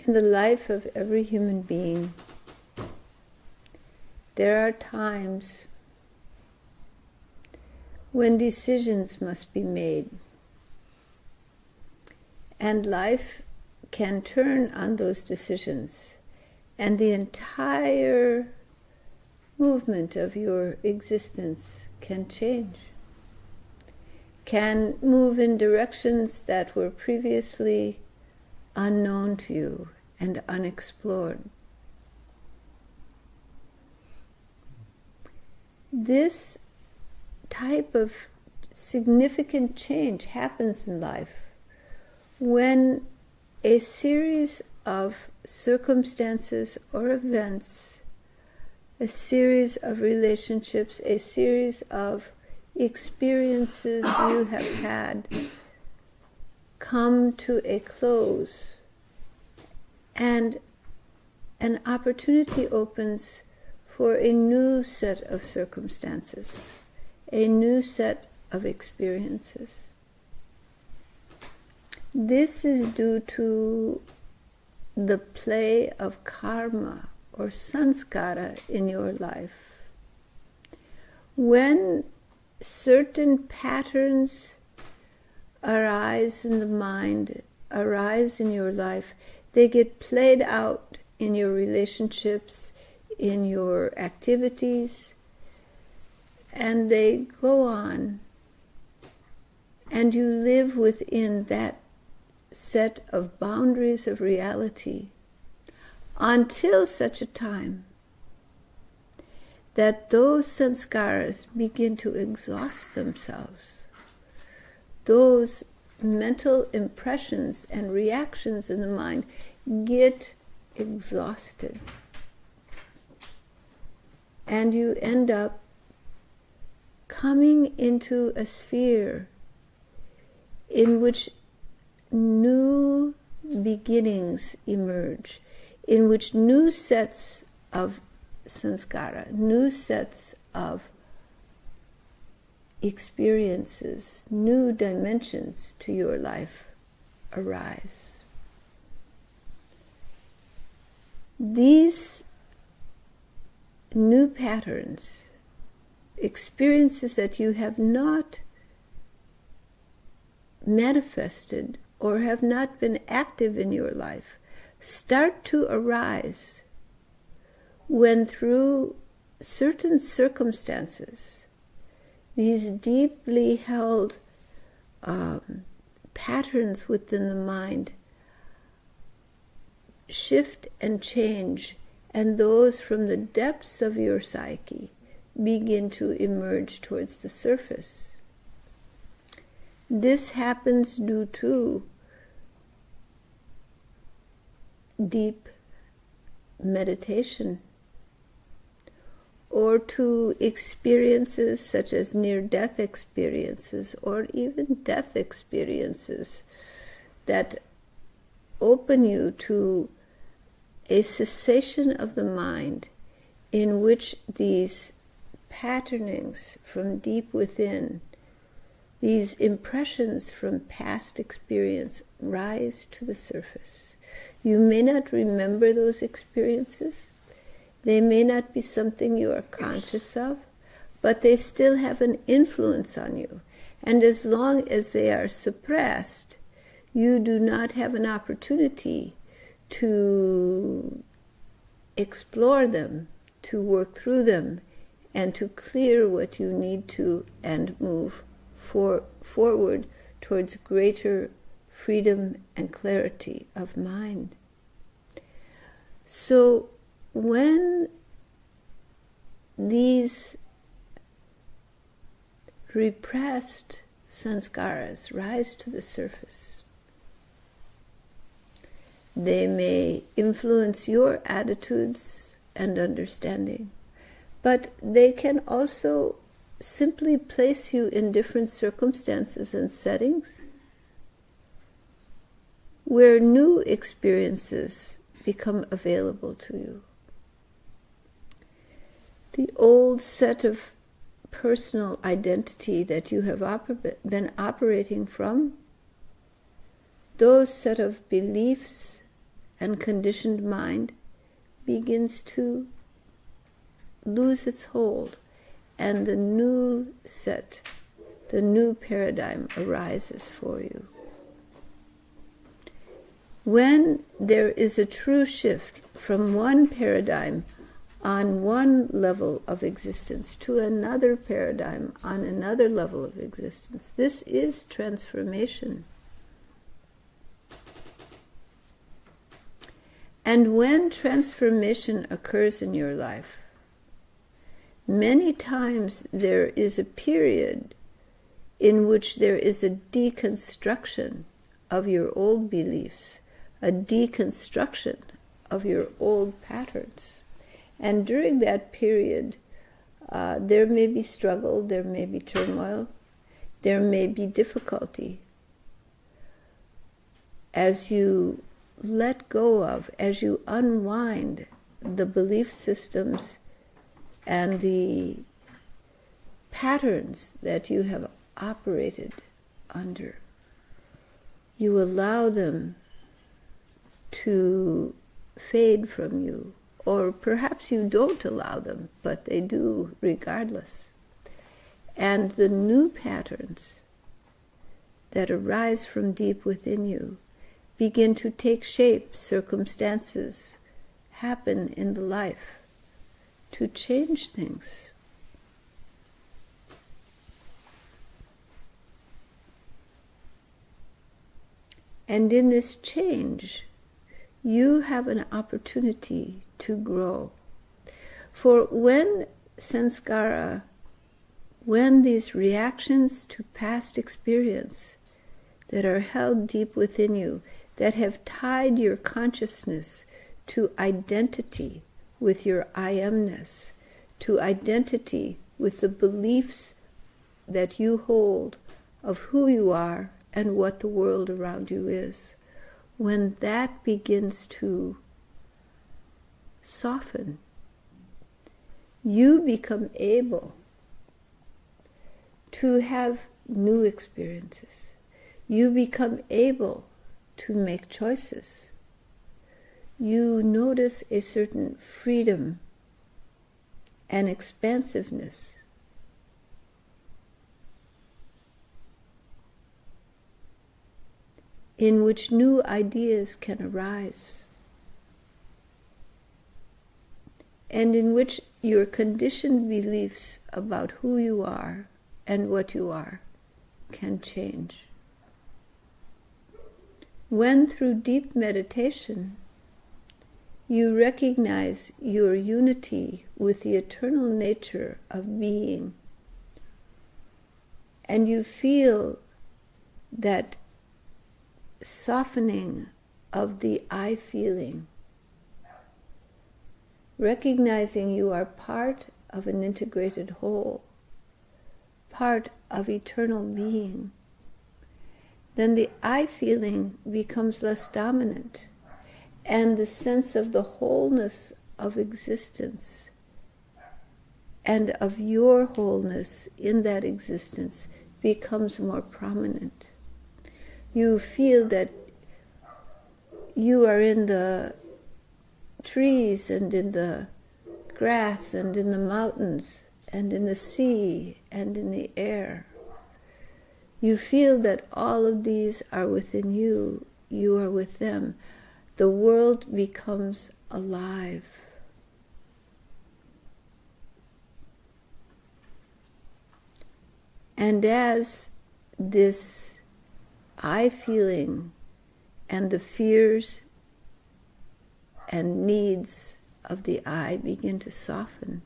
in the life of every human being, there are times when decisions must be made. And life can turn on those decisions, and the entire movement of your existence can change, can move in directions that were previously unknown to you and unexplored. This type of significant change happens in life when a series of circumstances or events, a series of relationships, a series of experiences you have had come to a close, and an opportunity opens for a new set of circumstances, a new set of experiences. This is due to the play of karma or samskara in your life. When certain patterns arise in the mind, arise in your life, they get played out in your relationships, in your activities, and they go on, and you live within that set of boundaries of reality until such a time that those sanskaras begin to exhaust themselves. Those mental impressions and reactions in the mind get exhausted. And you end up coming into a sphere in which new beginnings emerge, in which new sets of samskara, new sets of experiences, new dimensions to your life arise. These new patterns, experiences that you have not manifested or have not been active in your life, start to arise when, through certain circumstances, these deeply held patterns within the mind shift and change, and those from the depths of your psyche begin to emerge towards the surface. This happens due to deep meditation, or to experiences such as near-death experiences, or even death experiences that open you to a cessation of the mind in which these patternings from deep within, these impressions from past experience, rise to the surface. You may not remember those experiences. They may not be something you are conscious of, but they still have an influence on you. And as long as they are suppressed, you do not have an opportunity to explore them, to work through them, and to clear what you need to, and move forward towards greater freedom and clarity of mind. So when these repressed sanskaras rise to the surface, they may influence your attitudes and understanding, but they can also simply place you in different circumstances and settings where new experiences become available to you. The old set of personal identity that you have been operating from, those set of beliefs and conditioned mind begins to lose its hold, and the new set, the new paradigm arises for you. When there is a true shift from one paradigm on one level of existence to another paradigm on another level of existence, this is transformation. And when transformation occurs in your life, many times there is a period in which there is a deconstruction of your old beliefs, a deconstruction of your old patterns. And during that period, there may be struggle, there may be turmoil, there may be difficulty. As you let go of, as you unwind the belief systems and the patterns that you have operated under, you allow them to fade from you. Or perhaps you don't allow them, but they do regardless. And the new patterns that arise from deep within you begin to take shape. Circumstances happen in the life to change things. And in this change, you have an opportunity to grow. For when samskara, when these reactions to past experience that are held deep within you, that have tied your consciousness to identity with your I amness, to identity with the beliefs that you hold of who you are and what the world around you is, when that begins to soften, you become able to have new experiences. You become able to make choices. You notice a certain freedom and expansiveness. In which new ideas can arise, and in which your conditioned beliefs about who you are and what you are can change. When through deep meditation you recognize your unity with the eternal nature of being, and you feel that softening of the I feeling, recognizing you are part of an integrated whole, part of eternal being, then the I feeling becomes less dominant, and the sense of the wholeness of existence and of your wholeness in that existence becomes more prominent. You feel that you are in the trees and in the grass and in the mountains and in the sea and in the air. You feel that all of these are within you, you are with them. The world becomes alive. And as this I feeling and the fears and needs of the I begin to soften,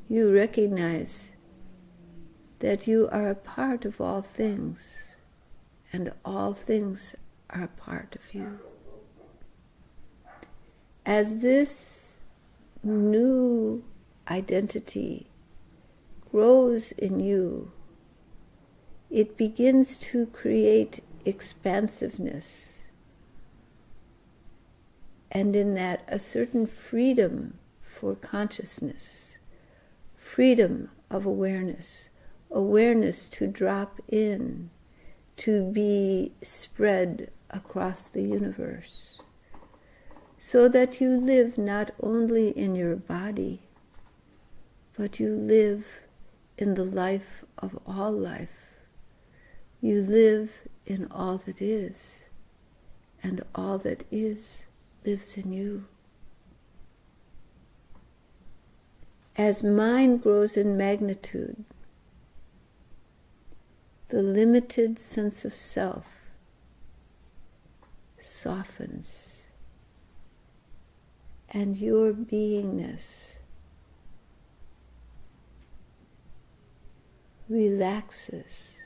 you recognize that you are a part of all things, and all things are a part of you. As this new identity grows in you, it begins to create expansiveness, and in that a certain freedom for consciousness, freedom of awareness, awareness to drop in, to be spread across the universe, so that you live not only in your body, but you live in the life of all life. You live in all that is, and all that is lives in you. As mind grows in magnitude, the limited sense of self softens, and your beingness relaxes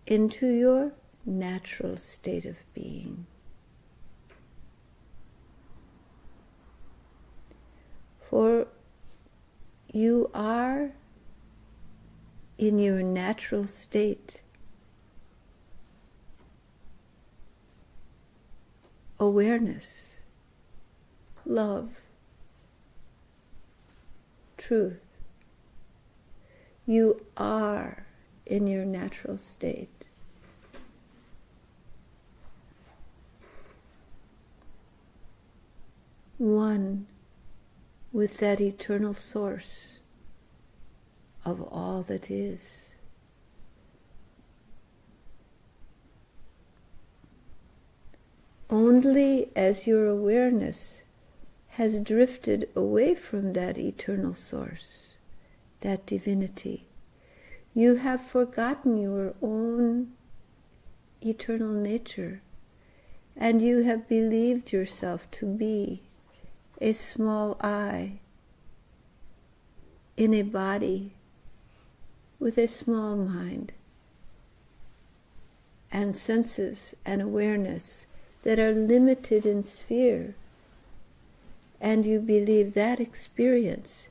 into your natural state of being. For you are in your natural state awareness, love, truth. You are in your natural state. One with that eternal source of all that is. Only as your awareness has drifted away from that eternal source, that divinity, you have forgotten your own eternal nature, and you have believed yourself to be a small I in a body with a small mind and senses and awareness that are limited in sphere, and you believe that experience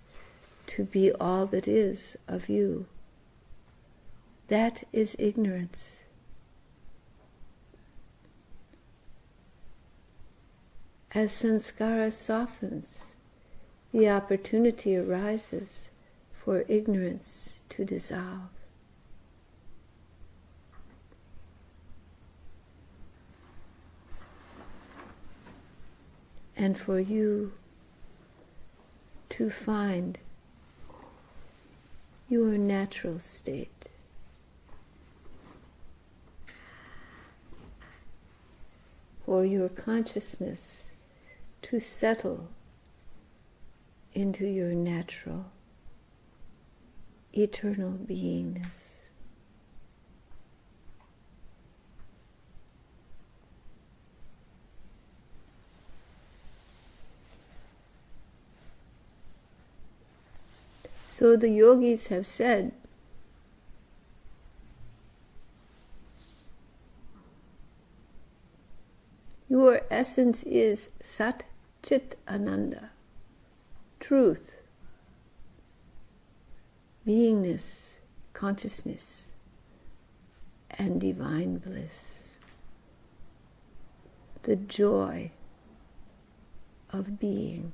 to be all that is of you. That is ignorance. As samskara softens, the opportunity arises for ignorance to dissolve. And for you to find your natural state. For your consciousness to settle into your natural, eternal beingness. So the yogis have said, your essence is Sat Chit Ananda, truth, beingness, consciousness, and divine bliss. The joy of being.